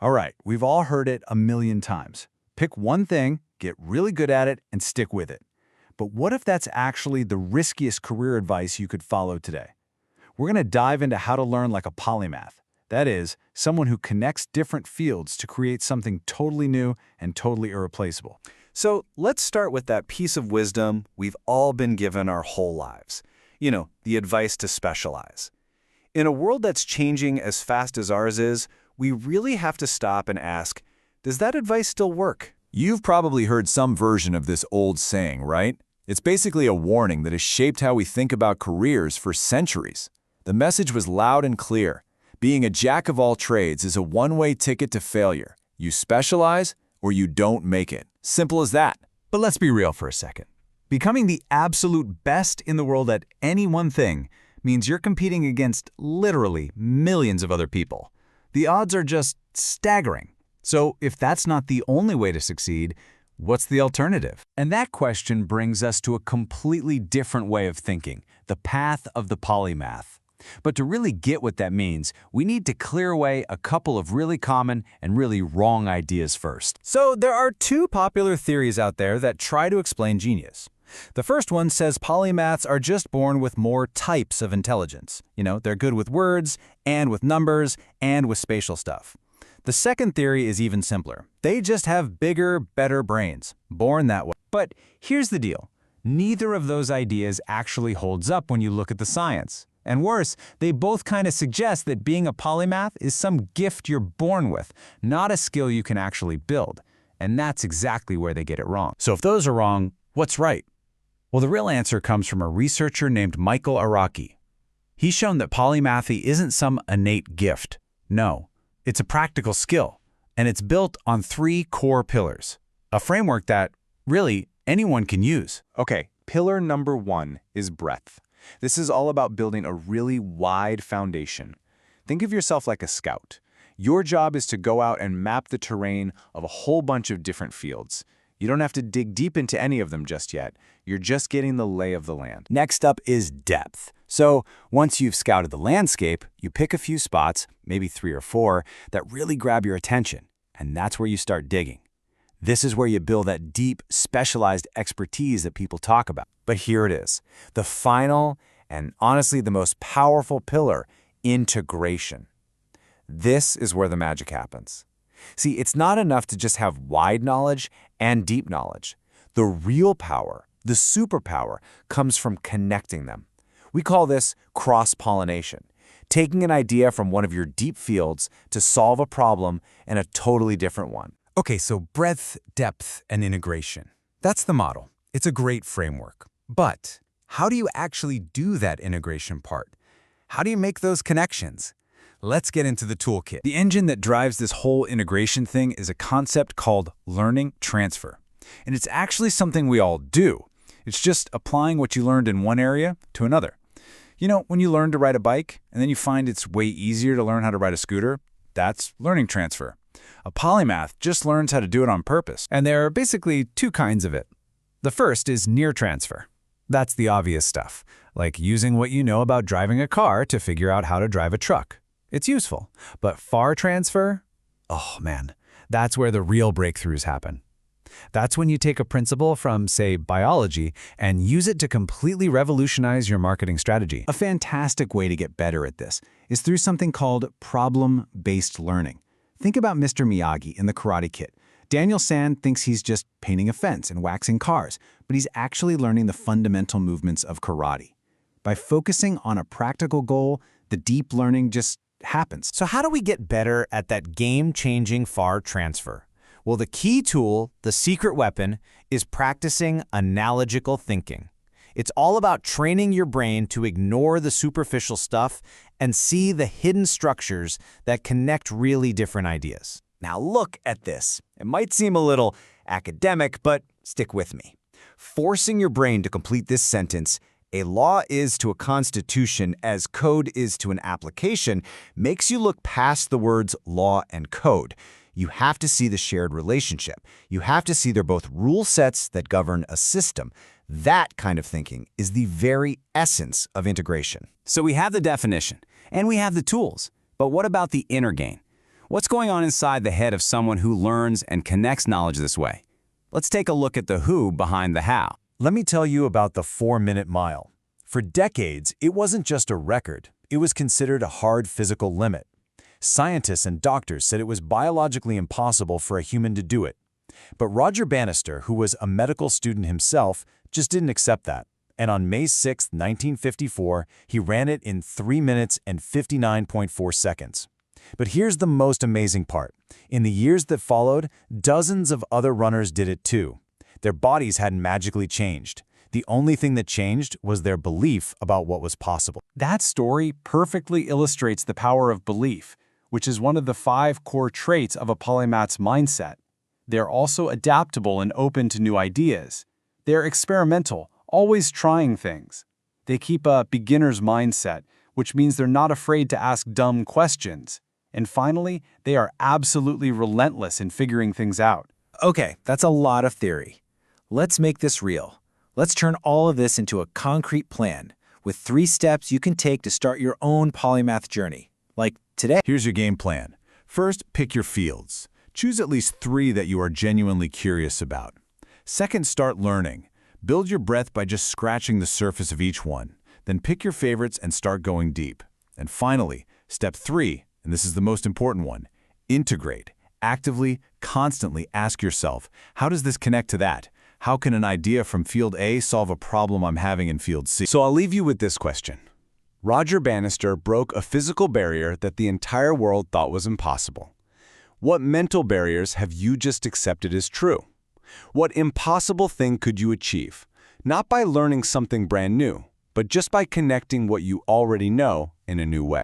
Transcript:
All right, we've all heard it a million times. Pick one thing, get really good at it, and stick with it. But what if that's actually the riskiest career advice you could follow today? We're going to dive into how to learn like a polymath. That is, someone who connects different fields to create something totally new and totally irreplaceable. So let's start with that piece of wisdom we've all been given our whole lives. The advice to specialize. In a world that's changing as fast as ours is, we really have to stop and ask, does that advice still work? You've probably heard some version of this old saying, right? It's basically a warning that has shaped how we think about careers for centuries. The message was loud and clear. Being a jack of all trades is a one-way ticket to failure. You specialize or you don't make it. Simple as that. But let's be real for a second. Becoming the absolute best in the world at any one thing means you're competing against literally millions of other people. The odds are just staggering. So if that's not the only way to succeed, what's the alternative? And that question brings us to a completely different way of thinking, the path of the polymath. But to really get what that means, we need to clear away a couple of really common and really wrong ideas first. So there are two popular theories out there that try to explain genius. The first one says polymaths are just born with more types of intelligence. They're good with words, and with numbers, and with spatial stuff. The second theory is even simpler. They just have bigger, better brains, born that way. But here's the deal. Neither of those ideas actually holds up when you look at the science. And worse, they both kind of suggest that being a polymath is some gift you're born with, not a skill you can actually build. And that's exactly where they get it wrong. So if those are wrong, what's right? Well, the real answer comes from a researcher named Michael Araki. He's shown that polymathy isn't some innate gift. No, it's a practical skill, and it's built on 3 core pillars, a framework that, really, anyone can use. Okay, pillar number 1 is breadth. This is all about building a really wide foundation. Think of yourself like a scout. Your job is to go out and map the terrain of a whole bunch of different fields. You don't have to dig deep into any of them just yet. You're just getting the lay of the land. Next up is depth. So once you've scouted the landscape, you pick a few spots, maybe 3 or 4, that really grab your attention. And that's where you start digging. This is where you build that deep, specialized expertise that people talk about. But here it is, the final and honestly the most powerful pillar, integration. This is where the magic happens. See, it's not enough to just have wide knowledge and deep knowledge. The real power, the superpower, comes from connecting them. We call this cross-pollination, taking an idea from one of your deep fields to solve a problem in a totally different one. Okay, so breadth, depth, and integration. That's the model. It's a great framework. But how do you actually do that integration part? How do you make those connections? Let's get into the toolkit. The engine that drives this whole integration thing is a concept called learning transfer. And it's actually something we all do. It's just applying what you learned in one area to another. When you learn to ride a bike and then you find it's way easier to learn how to ride a scooter, that's learning transfer. A polymath just learns how to do it on purpose. And there are basically 2 kinds of it. The first is near transfer. That's the obvious stuff, like using what you know about driving a car to figure out how to drive a truck. It's useful. But far transfer? Oh man, that's where the real breakthroughs happen. That's when you take a principle from, say, biology and use it to completely revolutionize your marketing strategy. A fantastic way to get better at this is through something called problem-based learning. Think about Mr. Miyagi in the Karate Kid. Daniel San thinks he's just painting a fence and waxing cars, but he's actually learning the fundamental movements of karate. By focusing on a practical goal, the deep learning just happens. So how do we get better at that game-changing far transfer? Well, the key tool, the secret weapon, is practicing analogical thinking. It's all about training your brain to ignore the superficial stuff and see the hidden structures that connect really different ideas. Now look at this. It might seem a little academic, but stick with me. Forcing your brain to complete this sentence, a law is to a constitution as code is to an application, makes you look past the words law and code. You have to see the shared relationship. You have to see they're both rule sets that govern a system. That kind of thinking is the very essence of integration. So we have the definition, and we have the tools. But what about the inner game? What's going on inside the head of someone who learns and connects knowledge this way? Let's take a look at the who behind the how. Let me tell you about the 4-minute mile. For decades, it wasn't just a record. It was considered a hard physical limit. Scientists and doctors said it was biologically impossible for a human to do it. But Roger Bannister, who was a medical student himself, just didn't accept that. And on May 6, 1954, he ran it in 3 minutes and 59.4 seconds. But here's the most amazing part. In the years that followed, dozens of other runners did it too. Their bodies hadn't magically changed. The only thing that changed was their belief about what was possible. That story perfectly illustrates the power of belief, which is one of the 5 core traits of a polymath's mindset. They're also adaptable and open to new ideas. They're experimental, always trying things. They keep a beginner's mindset, which means they're not afraid to ask dumb questions. And finally, they are absolutely relentless in figuring things out. Okay, that's a lot of theory. Let's make this real. Let's turn all of this into a concrete plan with 3 steps you can take to start your own polymath journey. Like today. Here's your game plan. First, pick your fields. Choose at least 3 that you are genuinely curious about. Second, start learning. Build your breadth by just scratching the surface of each one. Then pick your favorites and start going deep. And finally, step 3, and this is the most important one, integrate. Actively, constantly ask yourself, how does this connect to that? How can an idea from field A solve a problem I'm having in field C? So I'll leave you with this question. Roger Bannister broke a physical barrier that the entire world thought was impossible. What mental barriers have you just accepted as true? What impossible thing could you achieve? Not by learning something brand new, but just by connecting what you already know in a new way.